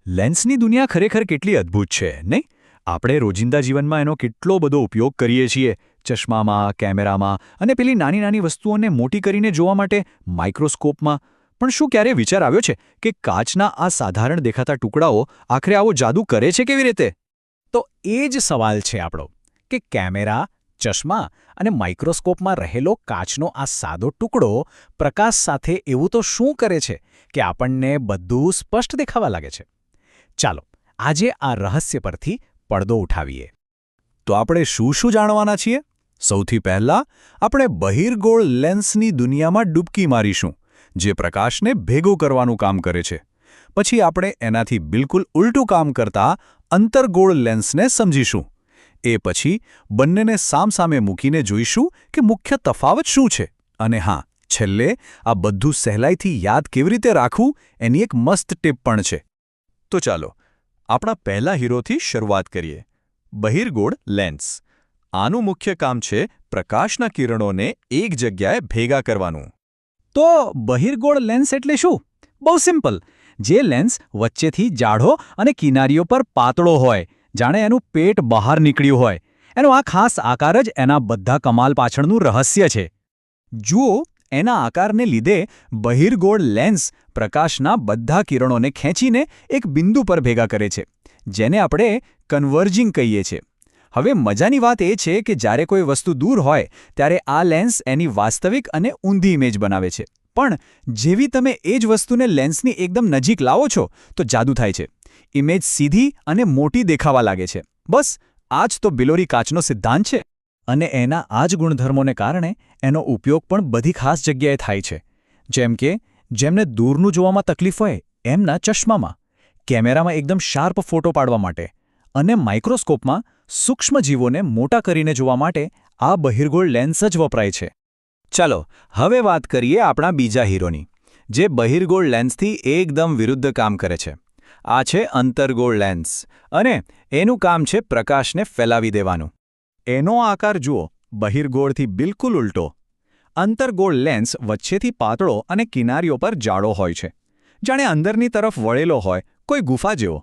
લેન્સની દુનિયા ખરેખર કેટલી અદ્ભુત છે, નહીં? આપણે રોજિંદા જીવનમાં એનો કેટલો બધો ઉપયોગ કરીએ છીએ. ચશ્મામાં, કેમેરામાં અને પેલી નાની નાની વસ્તુઓને મોટી કરીને જોવા માટે માઇક્રોસ્કોપમાં. પણ શું ક્યારેય વિચાર આવ્યો છે કે કાચના આ સાધારણ દેખાતા ટુકડાઓ આખરે આવો જાદુ કરે છે કેવી રીતે? તો એ જ સવાલ છે આપણો કે કેમેરા, ચશ્મા અને માઇક્રોસ્કોપમાં રહેલો કાચનો આ સાદો ટુકડો પ્રકાશ સાથે એવું તો શું કરે છે કે આપણને બધું સ્પષ્ટ દેખાવા લાગે છે? ચાલો આજે આ રહસ્ય પરથી પડદો ઉઠાવીએ. તો આપણે શું જાણવાના છીએ? સૌથી પહેલાં આપણે બહિર્ગોળ લેન્સની દુનિયામાં ડૂબકી મારીશું, જે પ્રકાશને ભેગો કરવાનું કામ કરે છે. પછી આપણે એનાથી બિલકુલ ઉલટું કામ કરતા અંતર્ગોળ લેન્સને સમજીશું. એ પછી બંનેને સામસામે મૂકીને જોઈશું કે મુખ્ય તફાવત શું છે. અને હા, છેલ્લે આ બધું સહેલાઈથી યાદ કેવી રીતે રાખવું એની એક મસ્ત ટીપ પણ છે. તો ચાલો આપણા પહેલા હીરોથી શરૂઆત કરીએ. બહિર્ગોળ લેન્સ. આનું મુખ્ય કામ છે પ્રકાશના કિરણોને એક જગ્યાએ ભેગા કરવાનું. તો બહિર્ગોળ લેન્સ એટલે શું? બહુ સિમ્પલ. જે લેન્સ વચ્ચેથી જાડો અને કિનારીઓ પર પાતળો હોય, જાણે એનું પેટ બહાર નીકળ્યું હોય. એનો આ ખાસ આકાર જ એના બધા કમાલ પાછળનું રહસ્ય છે. જુઓ, એના આકારને લીધે બહિર્ગોળ લેન્સ પ્રકાશના બધા કિરણોને ખેંચીને એક બિંદુ પર ભેગા કરે છે, જેને આપણે કન્વર્જિંગ કહીએ છીએ. હવે મજાની વાત એ છે કે જ્યારે કોઈ વસ્તુ દૂર હોય ત્યારે આ લેન્સ એની વાસ્તવિક અને ઊંધી ઇમેજ બનાવે છે. પણ જેવી તમે એ જ વસ્તુને લેન્સની એકદમ નજીક લાવો છો તો જાદુ થાય છે. ઇમેજ સીધી અને મોટી દેખાવા લાગે છે. બસ આ જ તો બિલોરી કાચનો સિદ્ધાંત છે. અને એના આ જ ગુણધર્મોને કારણે એનો ઉપયોગ પણ બધી ખાસ જગ્યાએ થાય છે. જેમ કે જેમને દૂરનું જોવામાં તકલીફ હોય એમના ચશ્મામાં, કેમેરામાં એકદમ શાર્પ ફોટો પાડવા માટે, અને માઇક્રોસ્કોપમાં સૂક્ષ્મ જીવોને મોટા કરીને જોવા માટે આ બહિર્ગોળ લેન્સ જ વપરાય છે. ચાલો હવે વાત કરીએ આપણા બીજા હીરોની, જે બહિર્ગોળ લેન્સથી એકદમ વિરુદ્ધ કામ કરે છે. આ છે અંતર્ગોળ લેન્સ, અને એનું કામ છે પ્રકાશને ફેલાવી દેવાનું. એનો આકાર જુઓ, બહિર્ગોળથી બિલકુલ ઉલટો. અંતર્ગોળ લેન્સ વચ્ચેથી પાતળો અને કિનારીઓ પર જાડો હોય છે, જાણે અંદરની તરફ વળેલો હોય કોઈ ગુફા જેવો.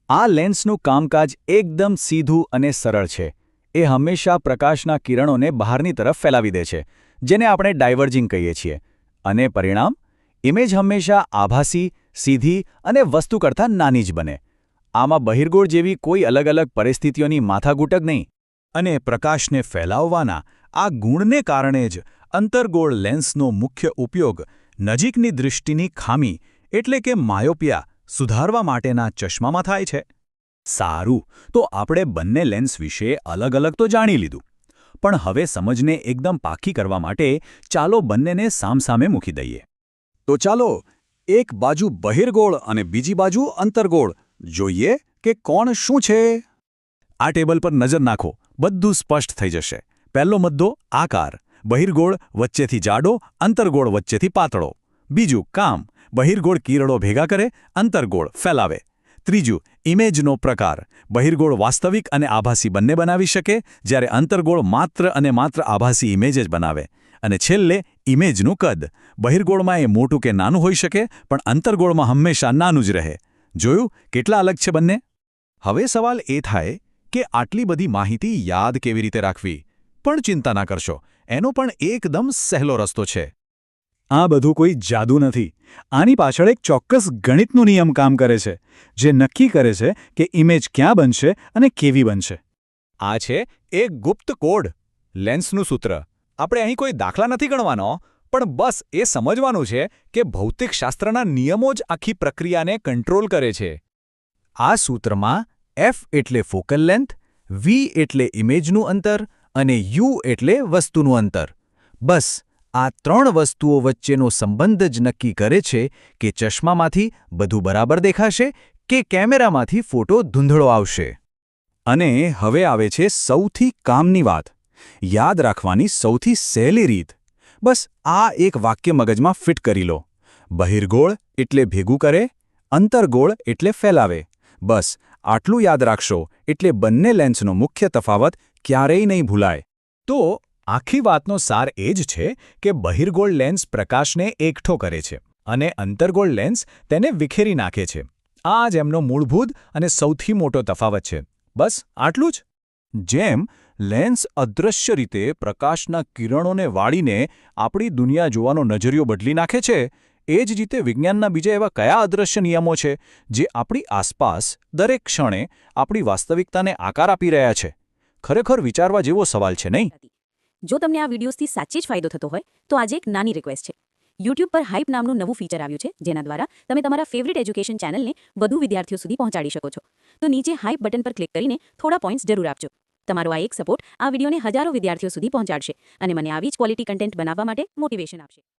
આ લેન્સનું કામકાજ એકદમ સીધું અને સરળ છે. એ હંમેશા પ્રકાશના કિરણોને બહારની તરફ ફેલાવી દે છે, જેને આપણે ડાયવર્જિંગ કહીએ છીએ. અને પરિણામ? ઇમેજ હંમેશા આભાસી, સીધી અને વસ્તુ કરતાં નાની જ બને. આમાં બહિર્ગોળ જેવી કોઈ અલગ અલગ પરિસ્થિતિઓની માથાકૂટ જ નહીં. અને પ્રકાશને ફેલાવવાના આ ગુણને કારણે જ અંતર્ગોળ લેન્સનો મુખ્ય ઉપયોગ નજીકની દૃષ્ટિની ખામી એટલે કે માયોપિયા સુધારવા માટેના ચશ્મામાં થાય છે. સારું, તો આપણે બંને લેન્સ વિશે અલગ અલગ તો જાણી લીધું. પણ હવે સમજને એકદમ પાકી કરવા માટે ચાલો બંનેને સામસામે મૂકી દઈએ. તો ચાલો એક બાજુ બહિર્ગોળ અને બીજી બાજુ અંતર્ગોળ જોઈએ કે કોણ શું છે. આ ટેબલ પર નજર નાખો, બધું સ્પષ્ટ થઈ જશે. પહેલો મુદ્દો આકાર. બહિર્ગોળ વચ્ચેથી જાડો, અંતર્ગોળ વચ્ચેથી પાતળો. બીજું કામ. બહિર્ગોળ કિરણો ભેગા કરે, અંતર્ગોળ ફેલાવે. ત્રીજું ઇમેજનો પ્રકાર. બહિર્ગોળ વાસ્તવિક અને આભાસી બંને બનાવી શકે, જ્યારે અંતર્ગોળ માત્ર અને માત્ર આભાસી ઇમેજ જ બનાવે. અને છેલ્લે ઇમેજનું કદ. બહિર્ગોળમાં એ મોટું કે નાનું હોઈ શકે, પણ અંતર્ગોળમાં હંમેશા નાનું જ રહે. જોયું કેટલા અલગ છે બંને? હવે સવાલ એ થાય કે આટલી બધી માહિતી યાદ કેવી રીતે રાખવી? પણ ચિંતા ના કરશો, એનો પણ એકદમ સહેલો રસ્તો છે. આ બધું કોઈ જાદુ નથી. આની પાછળ એક ચોક્કસ ગણિતનો નિયમ કામ કરે છે, જે નક્કી કરે છે કે ઇમેજ ક્યાં બનશે અને કેવી બનશે. આ છે એક ગુપ્ત કોડ, લેન્સનું સૂત્ર. આપણે અહીં કોઈ દાખલા નથી ગણવાનો, પણ બસ એ સમજવાનું છે કે ભૌતિકશાસ્ત્રના નિયમો જ આખી પ્રક્રિયાને કંટ્રોલ કરે છે. આ સૂત્રમાં F એટલે ફોકલ લેન્થ, V એટલે ઇમેજનું અંતર અને U એટલે વસ્તુનું અંતર. બસ આ ત્રણ વસ્તુઓ વચ્ચેનો સંબંધ જ નક્કી કરે છે કે ચશ્મામાંથી બધું બરાબર દેખાશે કે કેમેરામાંથી ફોટો ધૂંધળો આવશે. અને હવે આવે છે સૌથી કામની વાત, યાદ રાખવાની સૌથી સહેલી રીત. બસ આ એક વાક્ય મગજમાં ફિટ કરી લો. બહિર્ગોળ એટલે ભેગું કરે, અંતર્ગોળ એટલે ફેલાવે. બસ આટલું યાદ રાખશો એટલે બંને લેન્સનો મુખ્ય તફાવત ક્યારેય નહીં ભૂલાય. તો આખી વાતનો સાર એ જ છે કે બહિર્ગોળ લેન્સ પ્રકાશને એકઠો કરે છે અને અંતર્ગોળ લેન્સ તેને વિખેરી નાખે છે. આ જ એમનો મૂળભૂત અને સૌથી મોટો તફાવત છે. બસ આટલું જ. જેમ લેન્સ અદૃશ્ય રીતે પ્રકાશના કિરણોને વાળીને આપણી દુનિયા જોવાનો નજરિયો બદલી નાખે છે, એ જ રીતે વિજ્ઞાનના બીજા એવા કયા અદૃશ્ય નિયમો છે જે આપણી આસપાસ દરેક ક્ષણે આપણી વાસ્તવિકતાને આકાર આપી રહ્યા છે? ખરેખર વિચારવા જેવો સવાલ છે, નહીં? જો તમને આ વિડીયોઝથી સાચી જ ફાયદો થતો હોય તો આજે એક નાની રિક્વેસ્ટ છે. YouTube પર હાઇપ નામનું નવું ફીચર આવ્યું છે, જેના દ્વારા તમે તમારા ફેવરિટ એજ્યુકેશન ચેનલને વધુ વિદ્યાર્થીઓ સુધી પહોંચાડી શકો છો. તો નીચે હાઇપ બટન પર ક્લિક કરીને થોડા પોઈન્ટ્સ જરૂર આપજો. તમારો આ એક સપોર્ટ આ વિડીયોને હજારો વિદ્યાર્થીઓ સુધી પહોંચાડશે અને મને આવી જ ક્વોલિટી કન્ટેન્ટ બનાવવા માટે મોટિવેશન આપશે.